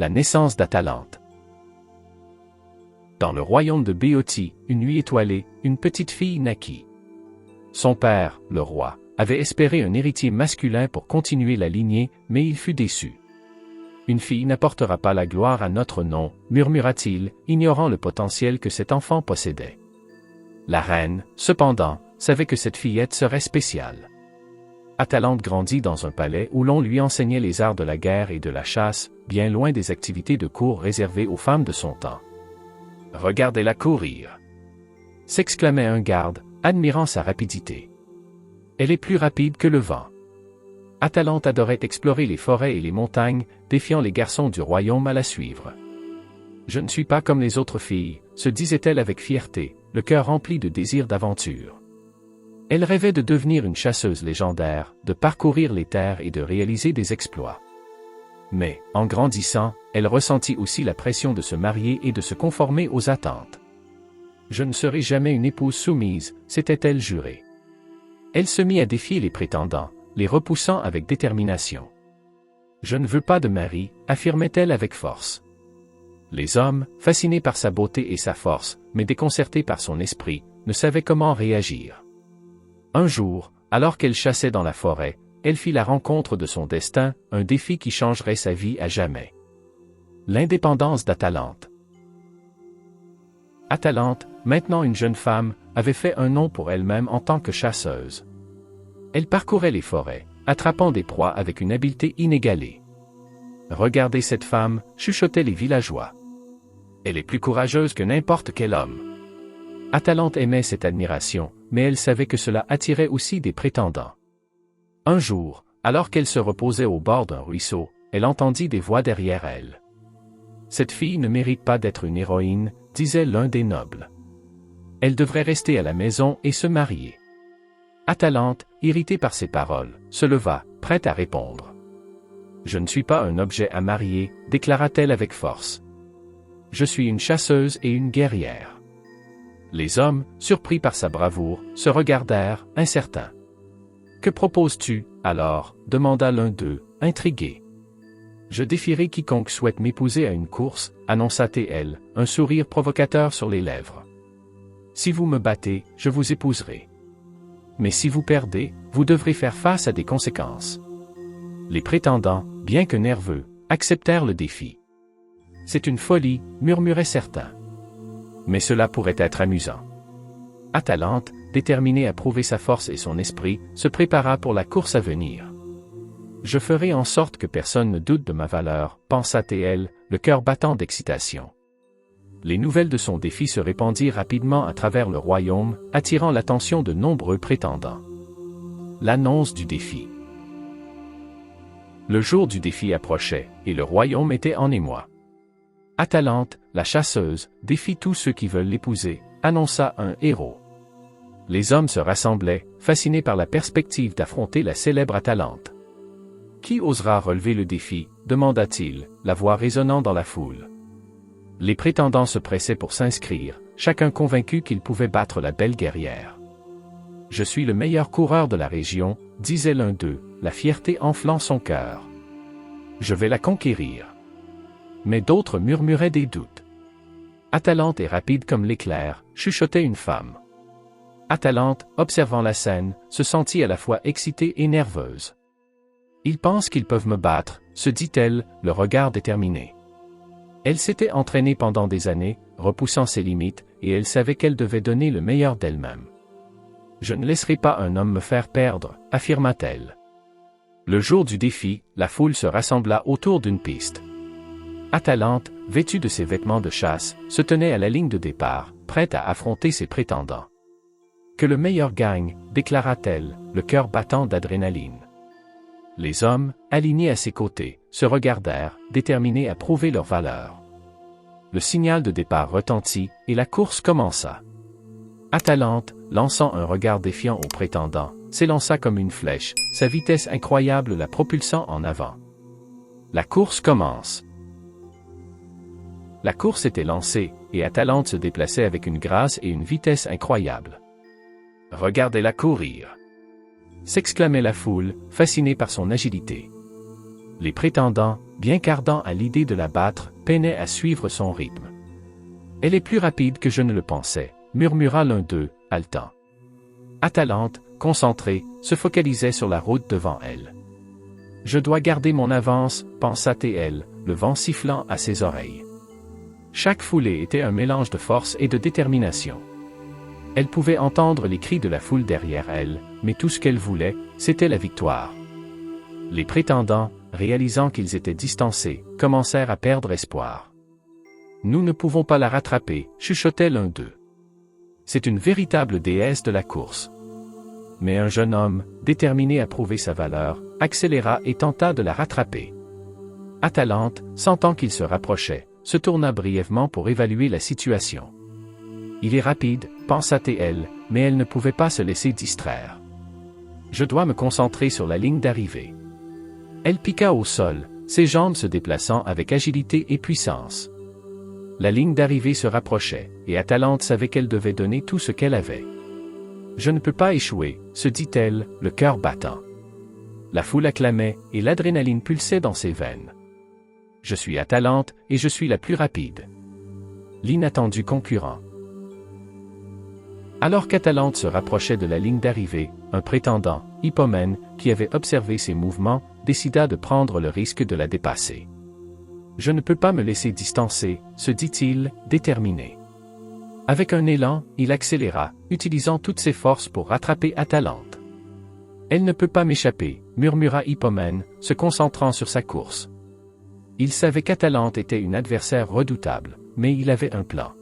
la naissance d'Atalante. Dans le royaume de Béotie, une nuit étoilée, une petite fille naquit. Son père, le roi, avait espéré un héritier masculin pour continuer la lignée, mais il fut déçu. Une fille n'apportera pas la gloire à notre nom, murmura-t-il, ignorant le potentiel que cet enfant possédait. La reine, cependant, savait que cette fillette serait spéciale. Atalante grandit dans un palais où l'on lui enseignait les arts de la guerre et de la chasse, bien loin des activités de cour réservées aux femmes de son temps. « Regardez-la courir !» s'exclamait un garde, admirant sa rapidité. « Elle est plus rapide que le vent. » Atalante adorait explorer les forêts et les montagnes, défiant les garçons du royaume à la suivre. « Je ne suis pas comme les autres filles, » se disait-elle avec fierté, le cœur rempli de désirs d'aventure. Elle rêvait de devenir une chasseuse légendaire, de parcourir les terres et de réaliser des exploits. Mais, en grandissant, elle ressentit aussi la pression de se marier et de se conformer aux attentes. « Je ne serai jamais une épouse soumise », s'était-elle jurée. Elle se mit à défier les prétendants, les repoussant avec détermination. « Je ne veux pas de mari », affirmait-elle avec force. Les hommes, fascinés par sa beauté et sa force, mais déconcertés par son esprit, ne savaient comment réagir. Un jour, alors qu'elle chassait dans la forêt, elle fit la rencontre de son destin, un défi qui changerait sa vie à jamais. L'indépendance d'Atalante. Atalante, maintenant une jeune femme, avait fait un nom pour elle-même en tant que chasseuse. Elle parcourait les forêts, attrapant des proies avec une habileté inégalée. « Regardez cette femme », chuchotaient les villageois. « Elle est plus courageuse que n'importe quel homme. » Atalante aimait cette admiration, mais elle savait que cela attirait aussi des prétendants. Un jour, alors qu'elle se reposait au bord d'un ruisseau, elle entendit des voix derrière elle. « Cette fille ne mérite pas d'être une héroïne », disait l'un des nobles. « Elle devrait rester à la maison et se marier. » Atalante, irritée par ces paroles, se leva, prête à répondre. « Je ne suis pas un objet à marier », déclara-t-elle avec force. « Je suis une chasseuse et une guerrière. » Les hommes, surpris par sa bravoure, se regardèrent, incertains. « Que proposes-tu, alors » demanda l'un d'eux, intrigué. « Je défierai quiconque souhaite m'épouser à une course » annonça-t-elle, un sourire provocateur sur les lèvres. « Si vous me battez, je vous épouserai. Mais si vous perdez, vous devrez faire face à des conséquences. » Les prétendants, bien que nerveux, acceptèrent le défi. « C'est une folie » murmuraient certains. Mais cela pourrait être amusant. Atalante, déterminée à prouver sa force et son esprit, se prépara pour la course à venir. « Je ferai en sorte que personne ne doute de ma valeur », pensa-t-elle, le cœur battant d'excitation. Les nouvelles de son défi se répandirent rapidement à travers le royaume, attirant l'attention de nombreux prétendants. L'annonce du défi. Le jour du défi approchait, et le royaume était en émoi. Atalante, la chasseuse, défie tous ceux qui veulent l'épouser, annonça un héros. Les hommes se rassemblaient, fascinés par la perspective d'affronter la célèbre Atalante. « Qui osera relever le défi » demanda-t-il, la voix résonnant dans la foule. Les prétendants se pressaient pour s'inscrire, chacun convaincu qu'il pouvait battre la belle guerrière. « Je suis le meilleur coureur de la région » disait l'un d'eux, la fierté enflant son cœur. « Je vais la conquérir. » Mais d'autres murmuraient des doutes. « Atalante est rapide comme l'éclair » chuchotait une femme. Atalante, observant la scène, se sentit à la fois excitée et nerveuse. « Ils pensent qu'ils peuvent me battre » se dit-elle, le regard déterminé. Elle s'était entraînée pendant des années, repoussant ses limites, et elle savait qu'elle devait donner le meilleur d'elle-même. « Je ne laisserai pas un homme me faire perdre » affirma-t-elle. Le jour du défi, la foule se rassembla autour d'une piste. Atalante, vêtue de ses vêtements de chasse, se tenait à la ligne de départ, prête à affronter ses prétendants. « Que le meilleur gagne » déclara-t-elle, le cœur battant d'adrénaline. Les hommes, alignés à ses côtés, se regardèrent, déterminés à prouver leur valeur. Le signal de départ retentit, et la course commença. Atalante, lançant un regard défiant aux prétendants, s'élança comme une flèche, sa vitesse incroyable la propulsant en avant. La course commence. La course était lancée, et Atalante se déplaçait avec une grâce et une vitesse incroyables. « Regardez-la courir !» s'exclamait la foule, fascinée par son agilité. Les prétendants, bien qu'ardent à l'idée de la battre, peinait à suivre son rythme. « Elle est plus rapide que je ne le pensais », murmura l'un d'eux, haletant. Atalante, concentrée, se focalisait sur la route devant elle. « Je dois garder mon avance », pensa TL, le vent sifflant à ses oreilles. Chaque foulée était un mélange de force et de détermination. Elle pouvait entendre les cris de la foule derrière elle, mais tout ce qu'elle voulait, c'était la victoire. Les prétendants, réalisant qu'ils étaient distancés, commencèrent à perdre espoir. « Nous ne pouvons pas la rattraper », chuchotait l'un d'eux. C'est une véritable déesse de la course. Mais un jeune homme, déterminé à prouver sa valeur, accéléra et tenta de la rattraper. Atalante, sentant qu'il se rapprochait, se tourna brièvement pour évaluer la situation. « Il est rapide », pensa TL, mais elle ne pouvait pas se laisser distraire. « Je dois me concentrer sur la ligne d'arrivée. » Elle piqua au sol, ses jambes se déplaçant avec agilité et puissance. La ligne d'arrivée se rapprochait, et Atalante savait qu'elle devait donner tout ce qu'elle avait. « Je ne peux pas échouer », se dit-elle, le cœur battant. La foule acclamait, et l'adrénaline pulsait dans ses veines. « Je suis Atalante, et je suis la plus rapide. » L'inattendu concurrent. Alors qu'Atalante se rapprochait de la ligne d'arrivée, un prétendant, Hippomène, qui avait observé ses mouvements, décida de prendre le risque de la dépasser. « Je ne peux pas me laisser distancer », se dit-il, déterminé. Avec un élan, il accéléra, utilisant toutes ses forces pour rattraper Atalante. « Elle ne peut pas m'échapper », murmura Hippomène, se concentrant sur sa course. Il savait qu'Atalante était une adversaire redoutable, mais il avait un plan.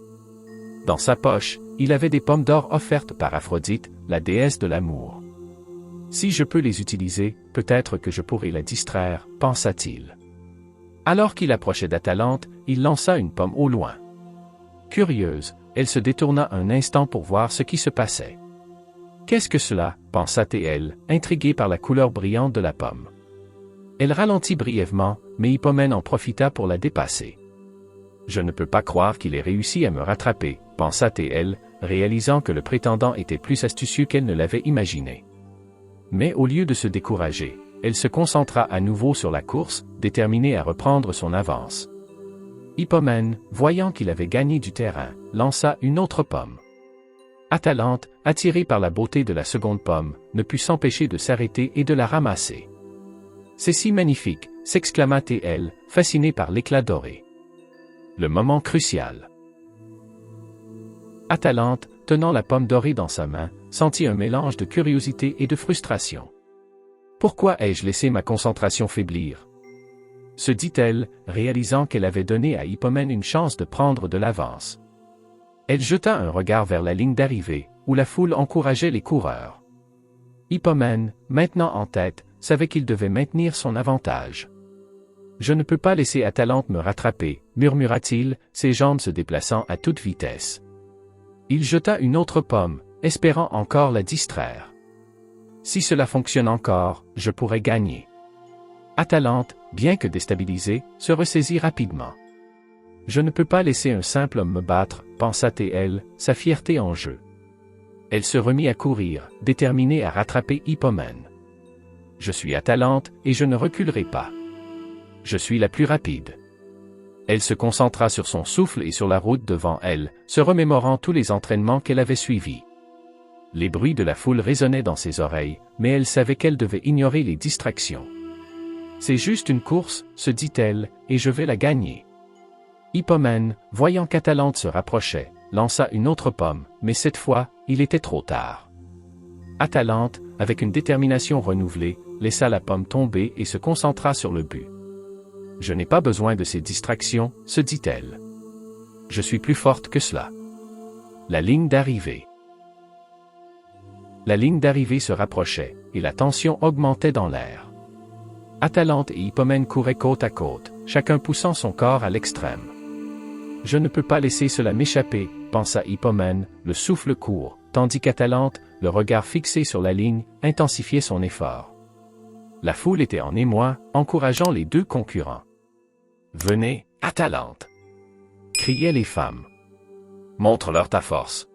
Dans sa poche, il avait des pommes d'or offertes par Aphrodite, la déesse de l'amour. « Si je peux les utiliser, peut-être que je pourrai la distraire, » pensa-t-il. Alors qu'il approchait d'Atalante, il lança une pomme au loin. Curieuse, elle se détourna un instant pour voir ce qui se passait. « Qu'est-ce que cela ?» pensa TL, intrigué par la couleur brillante de la pomme. Elle ralentit brièvement, mais Hippomène en profita pour la dépasser. « Je ne peux pas croire qu'il ait réussi à me rattraper, » pensa TL, réalisant que le prétendant était plus astucieux qu'elle ne l'avait imaginé. Mais au lieu de se décourager, elle se concentra à nouveau sur la course, déterminée à reprendre son avance. Hippomène, voyant qu'il avait gagné du terrain, lança une autre pomme. Atalante, attirée par la beauté de la seconde pomme, ne put s'empêcher de s'arrêter et de la ramasser. « C'est si magnifique !» s'exclama TL, fasciné par l'éclat doré. Le moment crucial. Atalante, tenant la pomme dorée dans sa main, sentit un mélange de curiosité et de frustration. « Pourquoi ai-je laissé ma concentration faiblir ?» se dit-elle, réalisant qu'elle avait donné à Hippomène une chance de prendre de l'avance. Elle jeta un regard vers la ligne d'arrivée, où la foule encourageait les coureurs. Hippomène, maintenant en tête, savait qu'il devait maintenir son avantage. « Je ne peux pas laisser Atalante me rattraper », murmura-t-il, ses jambes se déplaçant à toute vitesse. Il jeta une autre pomme, espérant encore la distraire. « Si cela fonctionne encore, je pourrais gagner. » Atalante, bien que déstabilisée, se ressaisit rapidement. « Je ne peux pas laisser un simple homme me battre », pensa TL, sa fierté en jeu. Elle se remit à courir, déterminée à rattraper Hippomène. « Je suis Atalante, et je ne reculerai pas. Je suis la plus rapide. » Elle se concentra sur son souffle et sur la route devant elle, se remémorant tous les entraînements qu'elle avait suivis. Les bruits de la foule résonnaient dans ses oreilles, mais elle savait qu'elle devait ignorer les distractions. « C'est juste une course, » se dit-elle, « et je vais la gagner. » Hippomène, voyant qu'Atalante se rapprochait, lança une autre pomme, mais cette fois, il était trop tard. Atalante, avec une détermination renouvelée, laissa la pomme tomber et se concentra sur le but. « Je n'ai pas besoin de ces distractions, » se dit-elle. « Je suis plus forte que cela. » La ligne d'arrivée. La ligne d'arrivée se rapprochait, et la tension augmentait dans l'air. Atalante et Hippomène couraient côte à côte, chacun poussant son corps à l'extrême. « Je ne peux pas laisser cela m'échapper », pensa Hippomène, le souffle court, tandis qu'Atalante, le regard fixé sur la ligne, intensifiait son effort. La foule était en émoi, encourageant les deux concurrents. « Venez, Atalante !» criaient les femmes. « Montre-leur ta force !»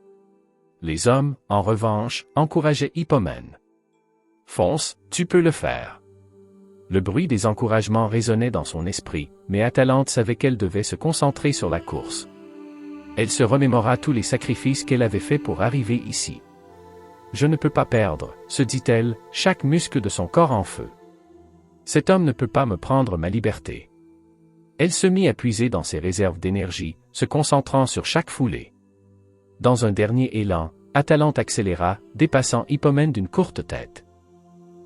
Les hommes, en revanche, encourageaient Hippomène. « Fonce, tu peux le faire !» Le bruit des encouragements résonnait dans son esprit, mais Atalante savait qu'elle devait se concentrer sur la course. Elle se remémora tous les sacrifices qu'elle avait faits pour arriver ici. Je ne peux pas perdre, se dit-elle, chaque muscle de son corps en feu. Cet homme ne peut pas me prendre ma liberté. Elle se mit à puiser dans ses réserves d'énergie, se concentrant sur chaque foulée. Dans un dernier élan, Atalante accéléra, dépassant Hippomène d'une courte tête.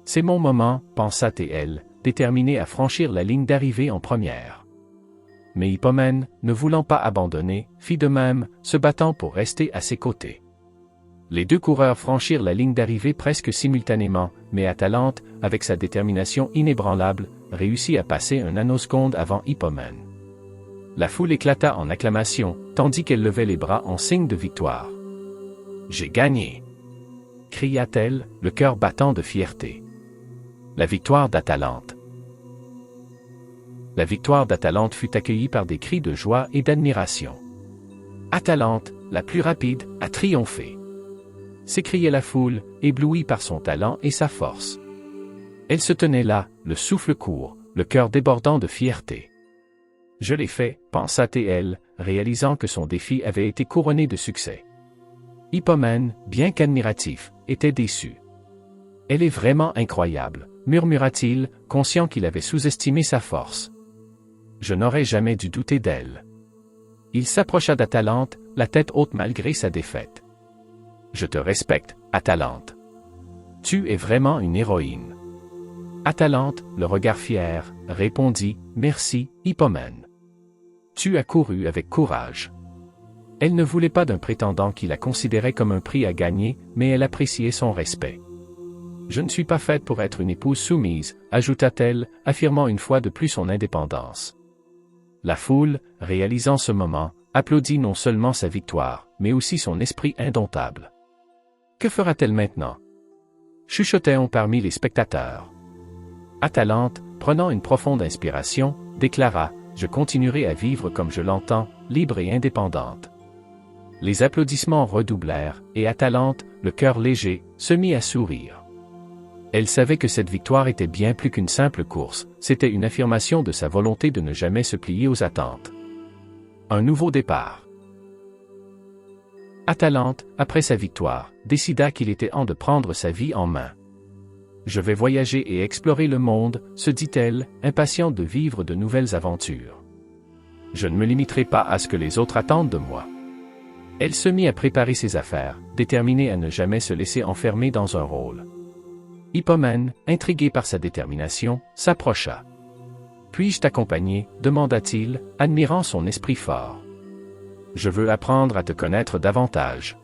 C'est mon moment, pensa-t-elle, déterminée à franchir la ligne d'arrivée en première. Mais Hippomène, ne voulant pas abandonner, fit de même, se battant pour rester à ses côtés. Les deux coureurs franchirent la ligne d'arrivée presque simultanément, mais Atalante, avec sa détermination inébranlable, réussit à passer un nanoseconde avant Hippomène. La foule éclata en acclamations, tandis qu'elle levait les bras en signe de victoire. « J'ai gagné !» cria-t-elle, le cœur battant de fierté. La victoire d'Atalante. La victoire d'Atalante fut accueillie par des cris de joie et d'admiration. « Atalante, la plus rapide, a triomphé !» s'écriait la foule, éblouie par son talent et sa force. Elle se tenait là, le souffle court, le cœur débordant de fierté. « Je l'ai fait, pensa-t-elle, réalisant que son défi avait été couronné de succès. Hippomène, bien qu'admiratif, était déçu. « Elle est vraiment incroyable, » murmura-t-il, conscient qu'il avait sous-estimé sa force. « Je n'aurais jamais dû douter d'elle. » Il s'approcha d'Atalante, la tête haute malgré sa défaite. « Je te respecte, Atalante. Tu es vraiment une héroïne. » Atalante, le regard fier, répondit « Merci, Hippomène. Tu as couru avec courage. » Elle ne voulait pas d'un prétendant qui la considérait comme un prix à gagner, mais elle appréciait son respect. « Je ne suis pas faite pour être une épouse soumise, » ajouta-t-elle, affirmant une fois de plus son indépendance. La foule, réalisant ce moment, applaudit non seulement sa victoire, mais aussi son esprit indomptable. « Que fera-t-elle maintenant » chuchotait-on parmi les spectateurs. Atalante, prenant une profonde inspiration, déclara « Je continuerai à vivre comme je l'entends, libre et indépendante. » Les applaudissements redoublèrent, et Atalante, le cœur léger, se mit à sourire. Elle savait que cette victoire était bien plus qu'une simple course, c'était une affirmation de sa volonté de ne jamais se plier aux attentes. Un nouveau départ. Atalante, après sa victoire, décida qu'il était temps de prendre sa vie en main. « Je vais voyager et explorer le monde, » se dit-elle, impatiente de vivre de nouvelles aventures. « Je ne me limiterai pas à ce que les autres attendent de moi. » Elle se mit à préparer ses affaires, déterminée à ne jamais se laisser enfermer dans un rôle. Hippomène, intrigué par sa détermination, s'approcha. « Puis-je t'accompagner » demanda-t-il, admirant son esprit fort. « Je veux apprendre à te connaître davantage. »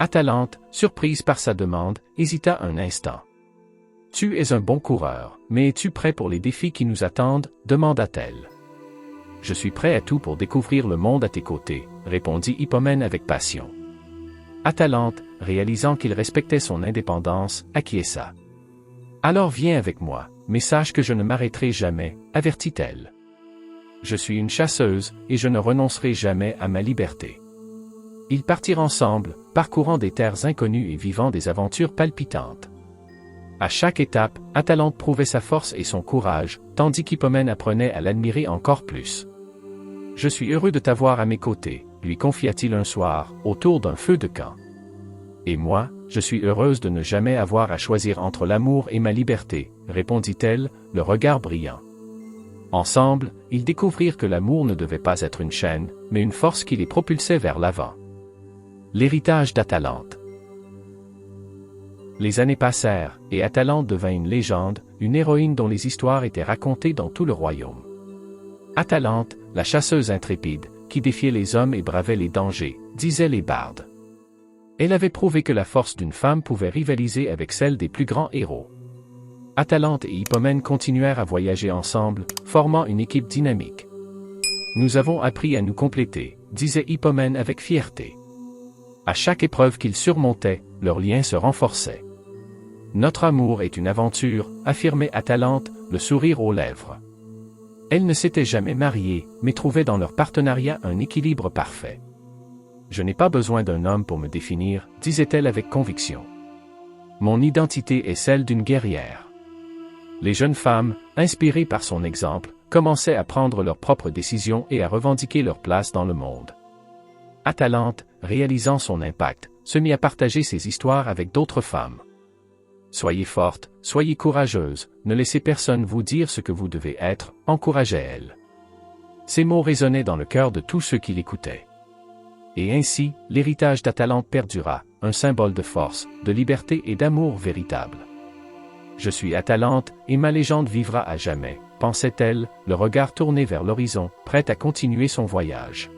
Atalante, surprise par sa demande, hésita un instant. « Tu es un bon coureur, mais es-tu prêt pour les défis qui nous attendent » demanda-t-elle. « Je suis prêt à tout pour découvrir le monde à tes côtés » répondit Hippomène avec passion. Atalante, réalisant qu'il respectait son indépendance, acquiesça. « Alors viens avec moi, mais sache que je ne m'arrêterai jamais, » avertit-elle. « Je suis une chasseuse, et je ne renoncerai jamais à ma liberté. » Ils partirent ensemble, parcourant des terres inconnues et vivant des aventures palpitantes. À chaque étape, Atalante prouvait sa force et son courage, tandis qu'Hippomène apprenait à l'admirer encore plus. « Je suis heureux de t'avoir à mes côtés » lui confia-t-il un soir, autour d'un feu de camp. « Et moi, je suis heureuse de ne jamais avoir à choisir entre l'amour et ma liberté, » répondit-elle, le regard brillant. Ensemble, ils découvrirent que l'amour ne devait pas être une chaîne, mais une force qui les propulsait vers l'avant. L'héritage d'Atalante. Les années passèrent, et Atalante devint une légende, une héroïne dont les histoires étaient racontées dans tout le royaume. Atalante, la chasseuse intrépide, qui défiait les hommes et bravait les dangers, disaient les bardes. Elle avait prouvé que la force d'une femme pouvait rivaliser avec celle des plus grands héros. Atalante et Hippomène continuèrent à voyager ensemble, formant une équipe dynamique. « Nous avons appris à nous compléter », disait Hippomène avec fierté. À chaque épreuve qu'ils surmontaient, leur lien se renforçait. « Notre amour est une aventure », affirmait Atalante, le sourire aux lèvres. Elles ne s'étaient jamais mariées, mais trouvaient dans leur partenariat un équilibre parfait. « Je n'ai pas besoin d'un homme pour me définir », disait-elle avec conviction. « Mon identité est celle d'une guerrière. » Les jeunes femmes, inspirées par son exemple, commençaient à prendre leurs propres décisions et à revendiquer leur place dans le monde. Atalante, réalisant son impact, se mit à partager ses histoires avec d'autres femmes. Soyez forte, soyez courageuse, ne laissez personne vous dire ce que vous devez être, encouragez-elle. Ces mots résonnaient dans le cœur de tous ceux qui l'écoutaient. Et ainsi, l'héritage d'Atalante perdura, un symbole de force, de liberté et d'amour véritable. Je suis Atalante, et ma légende vivra à jamais, pensait-elle, le regard tourné vers l'horizon, prête à continuer son voyage.